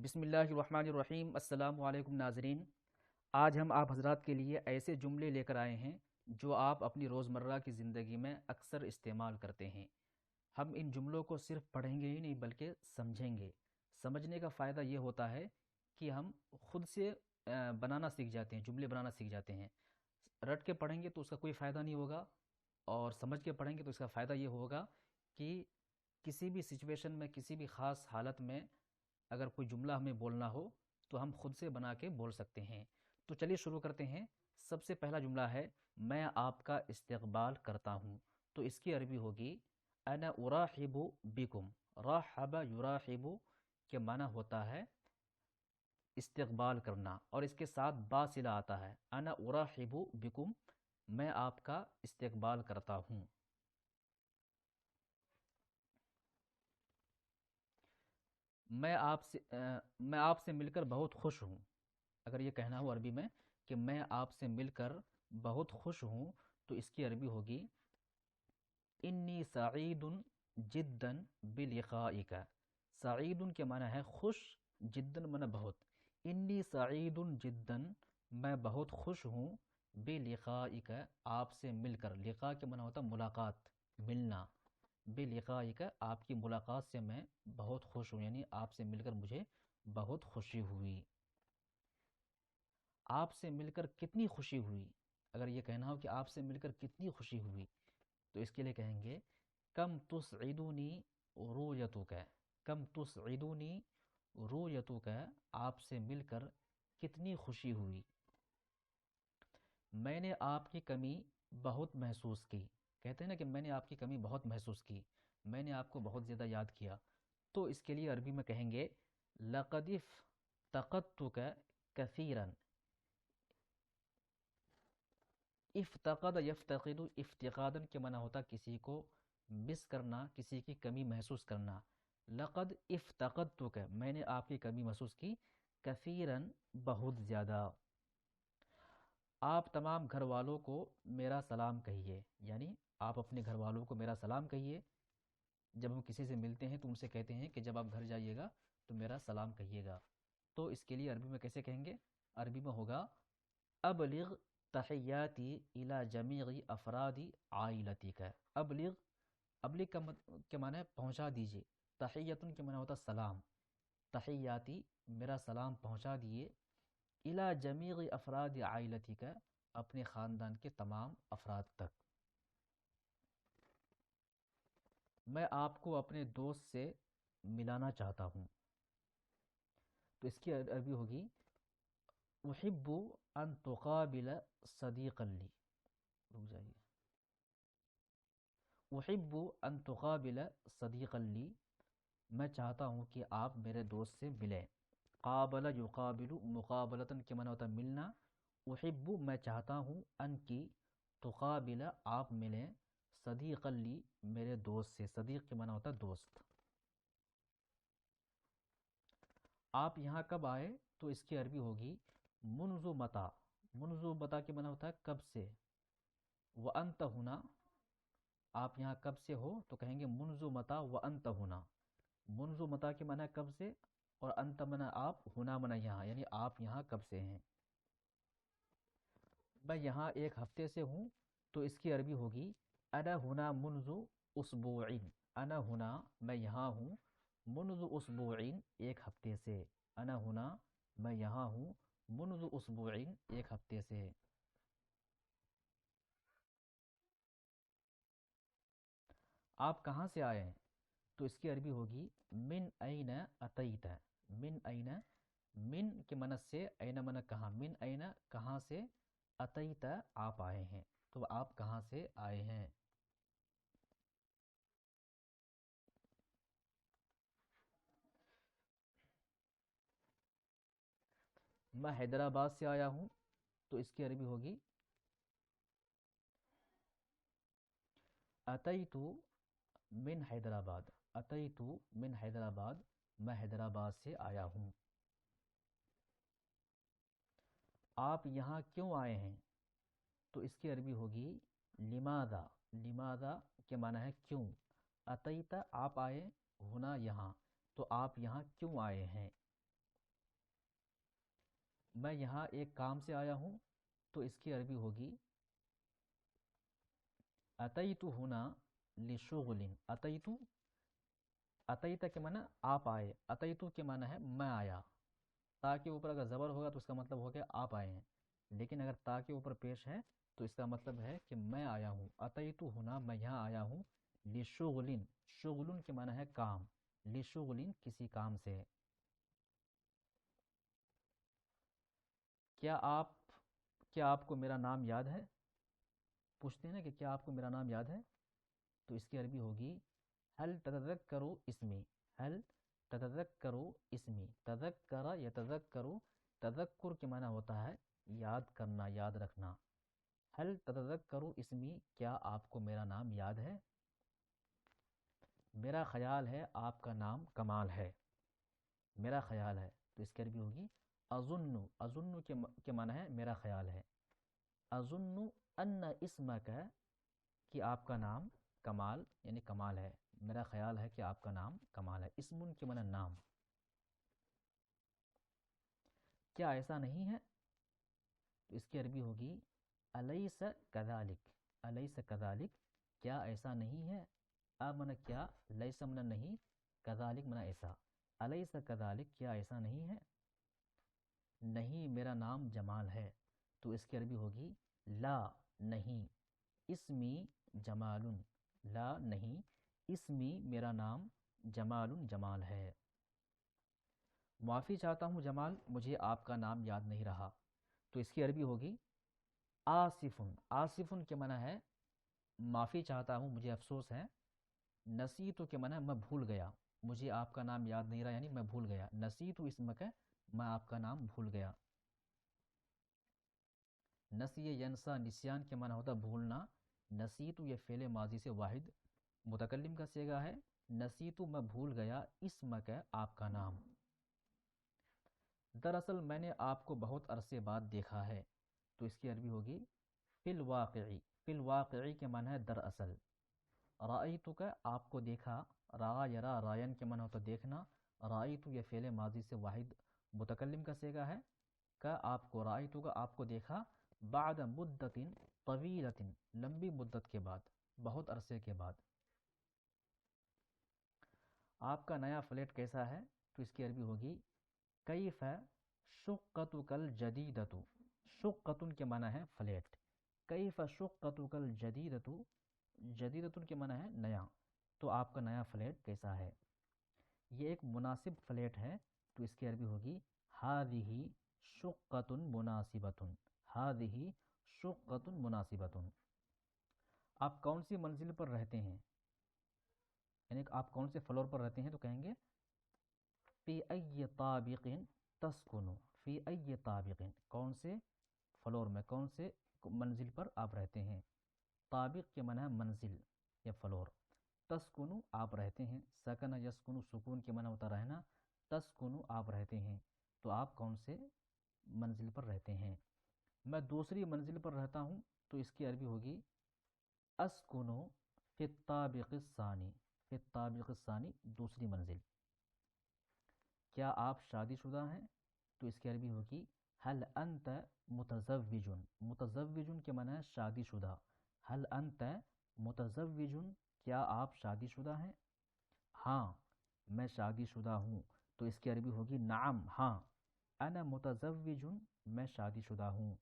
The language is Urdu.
بسم اللہ الرحمن الرحیم۔ السلام علیکم ناظرین، آج ہم آپ حضرات کے لیے ایسے جملے لے کر آئے ہیں جو آپ اپنی روزمرہ کی زندگی میں اکثر استعمال کرتے ہیں۔ ہم ان جملوں کو صرف پڑھیں گے ہی نہیں بلکہ سمجھیں گے۔ سمجھنے کا فائدہ یہ ہوتا ہے کہ ہم خود سے بنانا سیکھ جاتے ہیں، جملے بنانا سیکھ جاتے ہیں۔ رٹ کے پڑھیں گے تو اس کا کوئی فائدہ نہیں ہوگا، اور سمجھ کے پڑھیں گے تو اس کا فائدہ یہ ہوگا کہ کسی بھی سچویشن میں، کسی بھی خاص حالت میں اگر کوئی جملہ ہمیں بولنا ہو تو ہم خود سے بنا کے بول سکتے ہیں۔ تو چلیے شروع کرتے ہیں۔ سب سے پہلا جملہ ہے میں آپ کا استقبال کرتا ہوں، تو اس کی عربی ہوگی انا ارحب بکم۔ رحب یرحب کے معنی ہوتا ہے استقبال کرنا، اور اس کے ساتھ با صلہ آتا ہے۔ انا ارحب بکم، میں آپ کا استقبال کرتا ہوں۔ میں آپ سے مل کر بہت خوش ہوں۔ اگر یہ کہنا ہو عربی میں کہ میں آپ سے مل کر بہت خوش ہوں، تو اس کی عربی ہوگی انی سعید جدا بلقائک۔ سعید کے معنی ہے خوش، جدا معنی بہت۔ انی سعید جدا، میں بہت خوش ہوں، بلقائک آپ سے مل کر۔ لقاء کے معنی ہوتا ملاقات، ملنا۔ بلقائک آپ کی ملاقات سے میں بہت خوش ہوں، یعنی آپ سے مل کر مجھے بہت خوشی ہوئی۔ آپ سے مل کر کتنی خوشی ہوئی، اگر یہ کہنا ہو کہ آپ سے مل کر کتنی خوشی ہوئی، تو اس کے لیے کہیں گے کم تسعدنی رؤیتک۔ کم تسعدنی رؤیتک، آپ سے مل کر کتنی خوشی ہوئی۔ میں نے آپ کی کمی بہت محسوس کی۔ کہتے ہیں نا کہ میں نے آپ کی کمی بہت محسوس کی، میں نے آپ کو بہت زیادہ یاد کیا۔ تو اس کے لیے عربی میں کہیں گے لقد افتقدتک کثیرا۔ افتقد یفتقد، افتقادن کے معنی ہوتا کسی کو مس کرنا، کسی کی کمی محسوس کرنا۔ لقد افتقدتک، میں نے آپ کی کمی محسوس کی، کثیرا بہت زیادہ۔ آپ تمام گھر والوں کو میرا سلام کہیے، یعنی آپ اپنے گھر والوں کو میرا سلام کہیے۔ جب ہم کسی سے ملتے ہیں تو ان سے کہتے ہیں کہ جب آپ گھر جائیے گا تو میرا سلام کہیے گا۔ تو اس کے لیے عربی میں کیسے کہیں گے؟ عربی میں ہوگا ابلغ تحیاتی الی جمیع افراد عائلتک۔ ابلغ، ابلغ کے معنی ہے پہنچا دیجیے۔ تحیتن کے معنی ہوتا سلام۔ تحیاتی، میرا سلام پہنچا دیے، الی جمیع افراد عائلتک، اپنے خاندان کے تمام افراد تک۔ میں آپ کو اپنے دوست سے ملانا چاہتا ہوں، تو اس کی عربی ہوگی احب ان تقابل صدیقا لی۔ رک جائیے، احب ان تقابل صدیقا لی، میں چاہتا ہوں کہ آپ میرے دوست سے ملیں۔ قابل یقابل، مقابلتاً کے معنی ہوتا ملنا۔ احب میں چاہتا ہوں، ان کی، تقابل آپ ملیں، صدیقا لی میرے دوست سے۔ صدیق کے معنی ہوتا دوست۔ آپ یہاں کب آئے؟ تو اس کی عربی ہوگی منذ متی۔ منذ متی کے معنی ہوتا ہے کب سے۔ وانت ہنا، آپ یہاں کب سے ہو؟ تو کہیں گے منذ متی وانت ہنا۔ منذ متی کے معنی کب سے، اور انت معنی آپ، ہنا معنی یہاں، یعنی آپ یہاں کب سے ہیں۔ میں یہاں ایک ہفتے سے ہوں، تو اس کی عربی ہوگی انا ہنا منذ اسبوع۔ انا ہنا، میں یہاں ہوں، منذ اسبوع، ایک ہفتے سے۔ انا ہنا، میں یہاں ہوں، منذ اسبوع، ایک ہفتے سے۔ آپ کہاں سے آئے ہیں؟ تو اس کی عربی ہوگی من این اتیت۔ من این، من کے معنی سے، این معنی کہاں، من این کہاں سے، اتیت آپ آئے ہیں، تو آپ کہاں سے آئے ہیں۔ میں حیدرآباد سے آیا ہوں، تو اس کی عربی ہوگی اتیت من حیدرآباد۔ اتیت من حیدرآباد، میں حیدرآباد سے آیا ہوں۔ آپ یہاں کیوں آئے ہیں؟ تو اس کی عربی ہوگی لماذا۔ لماذا کے معنی ہے کیوں۔ اتیت آپ آئے، ہونا یہاں، تو آپ یہاں کیوں آئے ہیں۔ میں یہاں ایک کام سے آیا ہوں، تو اس کی عربی ہوگی اتیت ہونا لشغل. اتیت کے معنی آپ آئے، اتیتو کے معنی ہے میں آیا. تا کے اوپر اگر زبر ہوگا تو اس کا مطلب ہو گیا آپ آئے ہیں، لیکن اگر تا کے اوپر پیش ہے تو اس کا مطلب ہے کہ میں آیا ہوں. اتیتو ہونا میں یہاں آیا ہوں، لشغل. شغل کے معنی ہے کام، لشغل کسی کام سے. کیا آپ کو میرا نام یاد ہے؟ پوچھتے ہیں نا کہ کیا آپ کو میرا نام یاد ہے، تو اس کی عربی ہوگی هل تتذکر اسمی. هل تتذکر اسمی. تذکر یتذکر، تذکر کے معنی ہوتا ہے یاد کرنا، یاد رکھنا. هل تتذکر اسمی، کیا آپ کو میرا نام یاد ہے؟ میرا خیال ہے آپ کا نام کمال ہے. میرا خیال ہے، تو اس کی عربی ہوگی اظن. اظن کے معنی ہے میرا خیال ہے. اظن ان اسمک، کہ آپ کا نام کمال یعنی کمال ہے. میرا خیال ہے کہ آپ کا نام کمال ہے. اسم کے معنی نام. کیا ایسا نہیں ہے؟ تو اس کی عربی ہوگی الیس کذالک. الیس کذالک، کیا ایسا نہیں ہے؟ من کیا، لیس من نہیں، کذالک من ایسا. الیس کذالک، کیا ایسا نہیں ہے؟ نہیں میرا نام جمال ہے. تو اس کی عربی ہوگی لا نہیں، اسمی جمال. لا نہیں، اسمی میرا نام جمال جمال ہے. معافی چاہتا ہوں جمال، مجھے آپ کا نام یاد نہیں رہا. تو اس کی عربی ہوگی آصف. آصف کے معنی ہے معافی چاہتا ہوں مجھے افسوس ہے. نسیت کے معنی ہے میں بھول گیا، مجھے آپ کا نام یاد نہیں رہا یعنی میں بھول گیا. نسیت اسمک، میں آپ کا نام بھول گیا. نسی ینسا، نسیان کے معنی ہوتا بھولنا. نسیت یہ فعل ماضی سے واحد متکلم کا صیغہ ہے. نسیت میں بھول گیا، اسمک آپ کا نام. دراصل میں نے آپ کو بہت عرصے بعد دیکھا ہے. تو اس کی عربی ہوگی فی الواقعی. فی الواقعی کے معنی ہے دراصل. رأیتک، آپ کو دیکھا. را یرا رائن کے معنی ہوتا دیکھنا. رأیت یہ فعل ماضی سے واحد متکلم کا صیغہ ہے. کا آپ کو، رأیتک آپ کو دیکھا. بعد مدت طویلۃ، لمبی مدت کے بعد، بہت عرصے کے بعد. آپ کا نیا فلیٹ کیسا ہے؟ تو اس کی عربی ہوگی کیف شقتک الجدیدۃ. شقۃ کے معنی ہے فلیٹ. کیف شقتک الجدیدۃ، جدیدۃ کے معنی ہے نیا. تو آپ کا نیا فلیٹ کیسا ہے؟ یہ ایک مناسب فلیٹ ہے. تو اس کی عربی ہوگی ہذہ شقۃ مناسبۃ. ہذہ شقۃ مناسبۃ. آپ کون سی منزل پر رہتے ہیں، یعنی آپ کون سے فلور پر رہتے ہیں؟ تو کہیں گے فی ای طابق تسکن. فی ای طابق، کون سے فلور میں، کون سے منزل پر آپ رہتے ہیں. طابق کے معنی ہے منزل یا فلور. تسکن آپ رہتے ہیں. سکن یسکن، سکون کے معنی ہوتا رہنا. تسکن آپ رہتے ہیں. تو آپ کون سے منزل پر رہتے ہیں؟ میں دوسری منزل پر رہتا ہوں. تو اس کی عربی ہوگی اسکن فی الطابق الثانی. فی الطابق الثانی، دوسری منزل. کیا آپ شادی شدہ ہیں؟ تو اس کی عربی ہوگی هل انت متزوج. متزوج کے معنی ہے شادی شدہ. هل انت متزوج، کیا آپ شادی شدہ ہیں؟ ہاں میں شادی شدہ ہوں. تو اس کی عربی ہوگی نعم، ہاں. انا متزوج، میں شادی شدہ ہوں.